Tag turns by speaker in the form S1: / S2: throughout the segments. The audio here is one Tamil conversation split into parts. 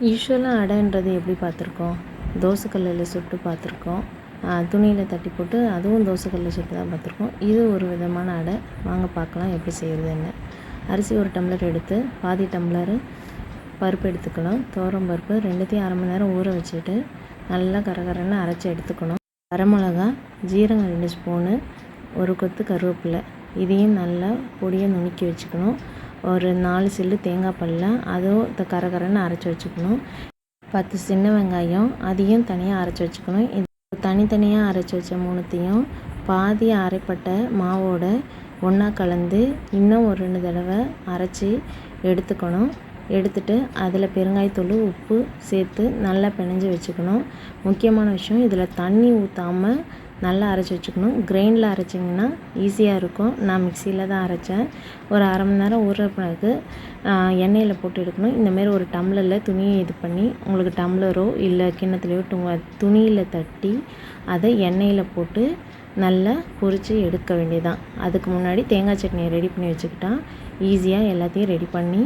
S1: யூஸ்வலாக அடைன்றது எப்படி பார்த்துருக்கோம், தோசைக்கல்லில் சுட்டு பார்த்துருக்கோம். துணியில் தட்டி போட்டு அதுவும் தோசைக்கல்லில் சுட்டு தான் பார்த்துருக்கோம். இது ஒரு விதமான அடை. வாங்க பார்க்கலாம் எப்படி செய்கிறதுன்னு. அரிசி ஒரு டம்ளர் எடுத்து பாதி டம்ளர் பருப்பு எடுத்துக்கணும். துவரம் பருப்பு ரெண்டுத்தையும் அரை மணி நேரம் ஊற வச்சுட்டு நல்லா கரகரன்னு அரைச்சி எடுத்துக்கணும். வரமிளகா, ஜீரகம் 2 ஸ்பூனு, ஒரு கொத்து கருவேப்பிலை, இதையும் நல்லா பொடியை நுணுக்கி வச்சுக்கணும். ஒரு 4 சில்லு தேங்காய் பல்ல, அதுவும் கரகரன்னு அரைச்சி வச்சுக்கணும். 10 சின்ன வெங்காயம், அதையும் தனியாக அரைச்சி வச்சுக்கணும். இது தனித்தனியாக அரைச்சி வச்ச மூணுத்தையும் பாதி அரைப்பட்ட மாவோட ஒன்றா கலந்து இன்னும் ஒரு 2 தடவை அரைச்சி எடுத்துக்கணும். எடுத்துட்டு அதில் பெருங்காயத்தூள், உப்பு சேர்த்து நல்லா பிணைஞ்சி வச்சுக்கணும். முக்கியமான விஷயம், இதில் தண்ணி ஊற்றாமல் நல்லா அரைச்சி வச்சுக்கணும். கிரைண்டில் அரைச்சிங்கன்னா ஈஸியாக இருக்கும். நான் மிக்சியில் தான் அரைச்சேன். ஒரு அரை மணி நேரம் ஊற பிறகு எண்ணெயில் போட்டு எடுக்கணும். இந்தமாரி ஒரு டம்ளரில் துணியை இது பண்ணி, உங்களுக்கு டம்ளரோ இல்லை கிண்ணத்துலையோ துணியில் தட்டி அதை எண்ணெயில் போட்டு நல்லா பொரித்து எடுக்க வேண்டியதான். அதுக்கு முன்னாடி தேங்காய் சட்னியை ரெடி பண்ணி வச்சுக்கிட்டா ஈஸியாக எல்லாத்தையும் ரெடி பண்ணி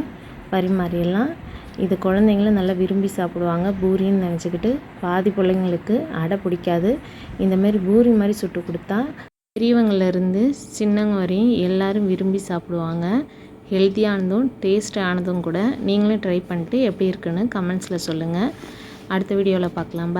S1: பரிமாறிடலாம். இது குழந்தைங்களும் நல்லா விரும்பி சாப்பிடுவாங்க. பூரின்னு நினச்சிக்கிட்டு பாதி பிள்ளைங்களுக்கு அடை பிடிக்காது. இந்தமாரி பூரி மாதிரி சுட்டு கொடுத்தா பெரியவங்கள்லேருந்து சின்னவங்க வரையும் எல்லோரும் விரும்பி சாப்பிடுவாங்க. ஹெல்த்தியானதும் டேஸ்டானதும் கூட. நீங்களும் ட்ரை பண்ணிட்டு எப்படி இருக்குன்னு கமெண்ட்ஸில் சொல்லுங்கள். அடுத்த வீடியோவில் பார்க்கலாம்.